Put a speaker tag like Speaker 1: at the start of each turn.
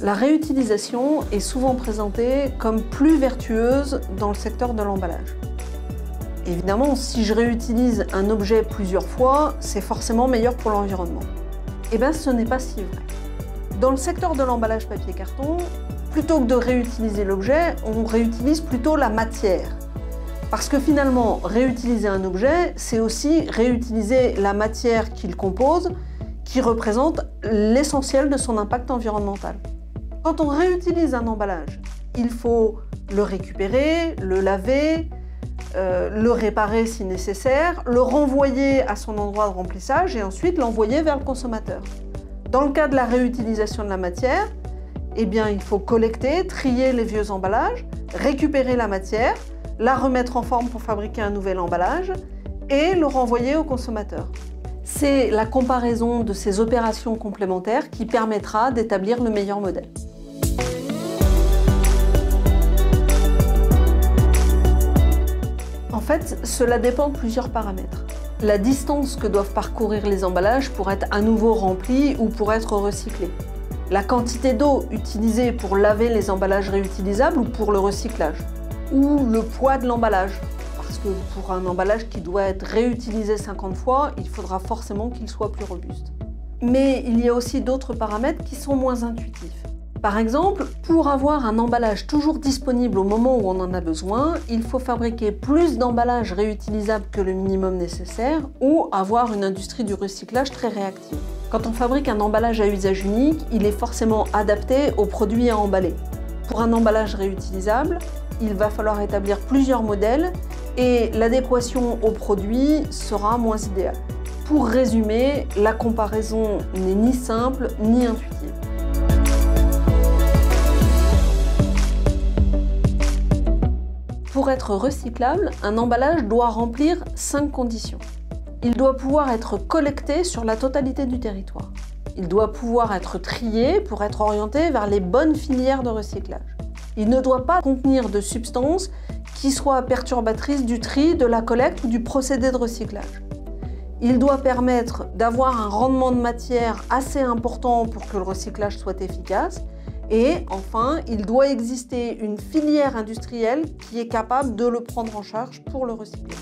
Speaker 1: La réutilisation est souvent présentée comme plus vertueuse dans le secteur de l'emballage. Évidemment, si je réutilise un objet plusieurs fois, c'est forcément meilleur pour l'environnement. Eh bien, ce n'est pas si vrai. Dans le secteur de l'emballage papier-carton, plutôt que de réutiliser l'objet, on réutilise plutôt la matière. Parce que finalement, réutiliser un objet, c'est aussi réutiliser la matière qu'il compose, qui représente l'essentiel de son impact environnemental. Quand on réutilise un emballage, il faut le récupérer, le laver, le réparer si nécessaire, le renvoyer à son endroit de remplissage et ensuite l'envoyer vers le consommateur. Dans le cas de la réutilisation de la matière, eh bien, il faut collecter, trier les vieux emballages, récupérer la matière, la remettre en forme pour fabriquer un nouvel emballage et le renvoyer au consommateur. C'est la comparaison de ces opérations complémentaires qui permettra d'établir le meilleur modèle. En fait, cela dépend de plusieurs paramètres. La distance que doivent parcourir les emballages pour être à nouveau remplis ou pour être recyclés. La quantité d'eau utilisée pour laver les emballages réutilisables ou pour le recyclage. Ou le poids de l'emballage. Parce que pour un emballage qui doit être réutilisé 50 fois, il faudra forcément qu'il soit plus robuste. Mais il y a aussi d'autres paramètres qui sont moins intuitifs. Par exemple, pour avoir un emballage toujours disponible au moment où on en a besoin, il faut fabriquer plus d'emballages réutilisables que le minimum nécessaire ou avoir une industrie du recyclage très réactive. Quand on fabrique un emballage à usage unique, il est forcément adapté aux produits à emballer. Pour un emballage réutilisable, il va falloir établir plusieurs modèles et l'adéquation au produit sera moins idéale. Pour résumer, la comparaison n'est ni simple ni intuitive. Pour être recyclable, un emballage doit remplir 5 conditions. Il doit pouvoir être collecté sur la totalité du territoire. Il doit pouvoir être trié pour être orienté vers les bonnes filières de recyclage. Il ne doit pas contenir de substances qui soient perturbatrices du tri, de la collecte ou du procédé de recyclage. Il doit permettre d'avoir un rendement de matière assez important pour que le recyclage soit efficace. Et enfin, il doit exister une filière industrielle qui est capable de le prendre en charge pour le recycler.